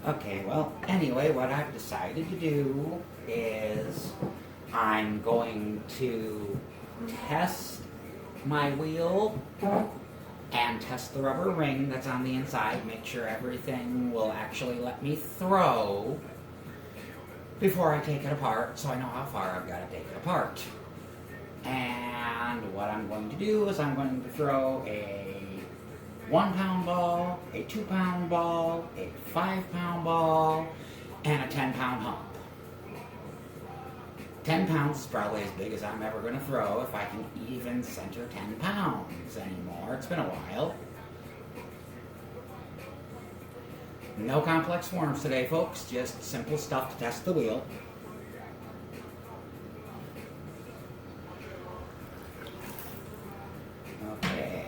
Okay, well, anyway, what I've decided to do is I'm going to test my wheel and test the rubber ring that's on the inside, make sure everything will actually let me throw before I take it apart, so I know how far I've got to take it apart. And what I'm going to do is I'm going to throw a 1 pound ball, a 2 pound ball, a 5 pound ball, and a 10 pound hump. 10 pounds is probably as big as I'm ever going to throw if I can even center 10 pounds anymore. It's been a while. No complex forms today, folks. Just simple stuff to test the wheel. Okay.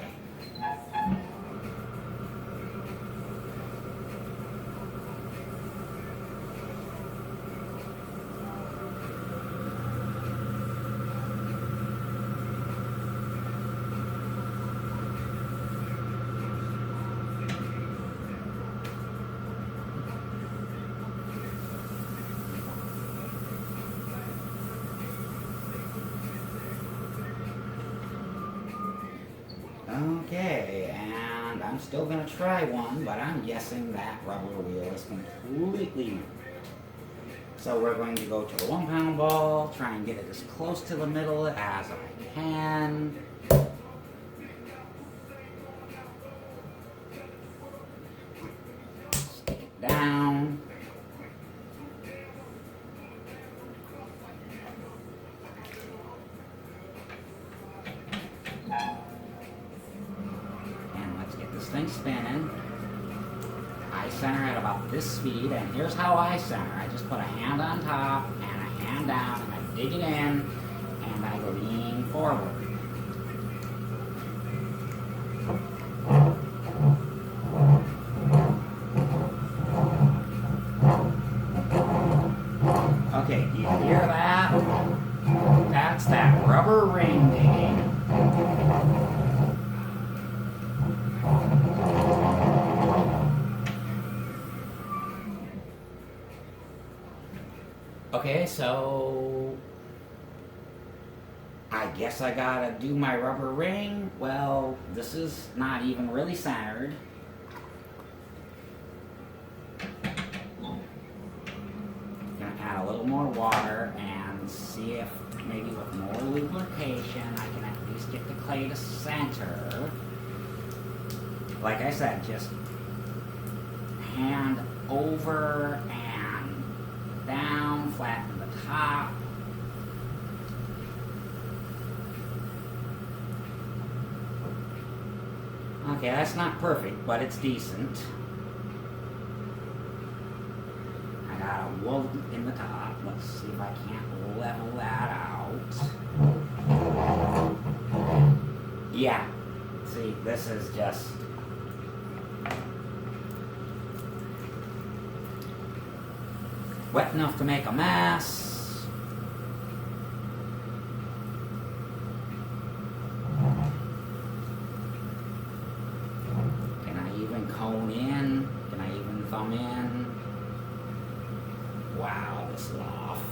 Okay, and I'm still gonna try one, but I'm guessing that rubber wheel is completely moved. So we're going to go to the 1 pound ball, try and get it as close to the middle as I can. Stick it down. This thing spinning. I center at about this speed, and here's how I center. I just put a hand on top and a hand down, and I dig it in, and I lean forward. Okay, do you hear that? That's that rubber ring digging. Okay, so I guess I gotta do my rubber ring. Well, this is not even really centered. Gonna add a little more water and see if maybe with more lubrication I can at least get the clay to center. Like I said, just hand over and down, flatten the top. Okay, that's not perfect, but it's decent. I got a wool in the top. Let's see if I can't level that out. Yeah. See, this is just... wet enough to make a mess. Can I even cone in? Can I even thumb in? Wow, this is off.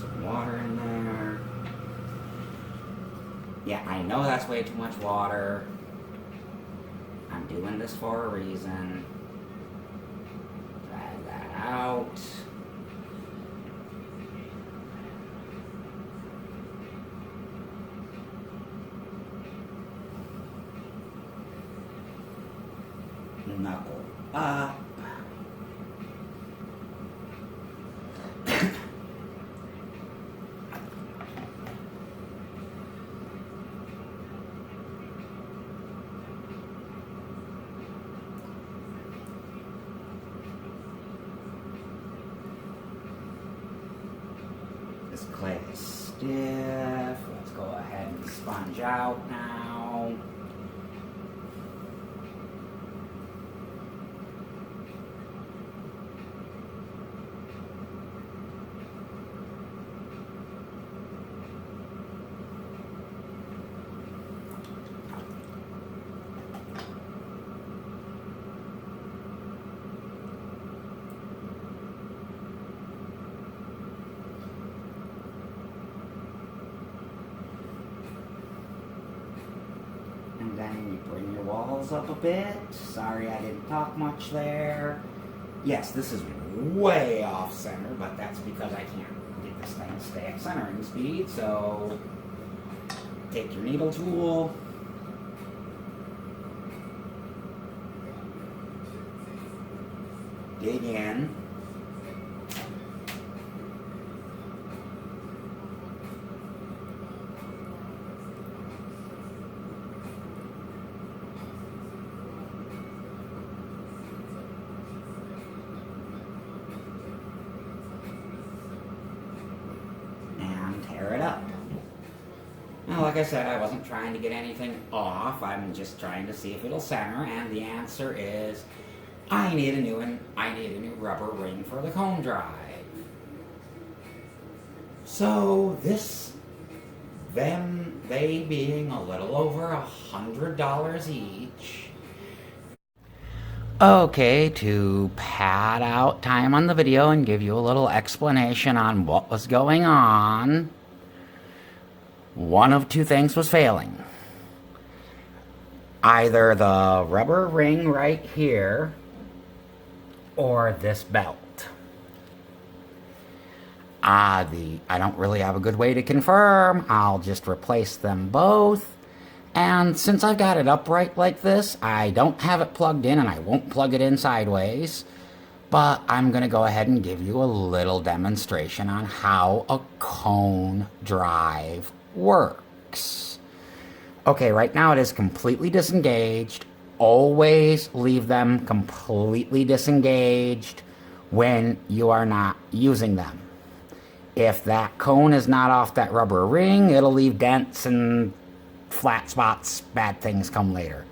Some water in there. Yeah, I know that's way too much water. I'm doing this for a reason. Drag that out. Knuckle up. This clay is stiff. Let's go ahead and sponge out now. then you bring your walls up a bit. Sorry I didn't talk much there. Yes, this is way off center, but that's because I can't get this thing to stay at centering speed, so take your needle tool. Dig in. And tear it up. Now, like I said, I wasn't trying to get anything off. I'm just trying to see if it'll center, and the answer is I need a new rubber ring for the cone drive. So they being a little over $100 each. Okay, to pad out time on the video and give you a little explanation on what was going on, one of two things was failing. Either the rubber ring right here or this belt. I don't really have a good way to confirm. I'll just replace them both. And since I've got it upright like this, I don't have it plugged in and I won't plug it in sideways. But I'm going to go ahead and give you a little demonstration on how a cone drive works. Okay, right now it is completely disengaged. Always leave them completely disengaged when you are not using them. If that cone is not off that rubber ring, it'll leave dents and flat spots. Bad things come later.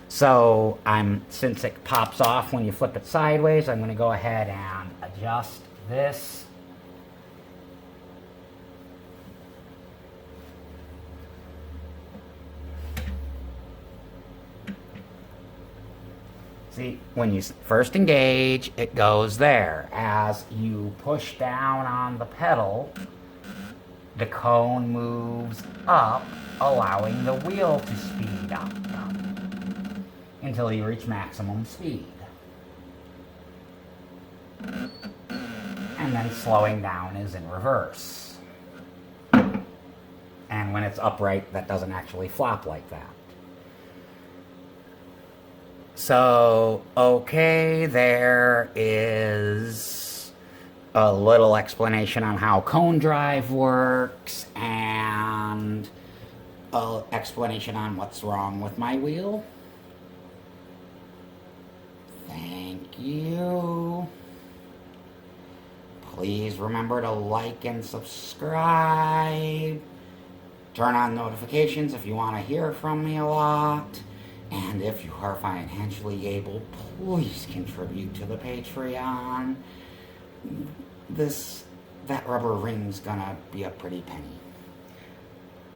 So since it pops off when you flip it sideways, I'm going to go ahead and adjust this. See, when you first engage, it goes there. As you push down on the pedal, the cone moves up, allowing the wheel to speed up until you reach maximum speed. And then slowing down is in reverse. And when it's upright, that doesn't actually flop like that. So, okay, there is a little explanation on how cone drive works and an explanation on what's wrong with my wheel. Thank you. Please remember to like and subscribe. Turn on notifications if you want to hear from me a lot. And if you are financially able, please contribute to the Patreon. That rubber ring's gonna be a pretty penny.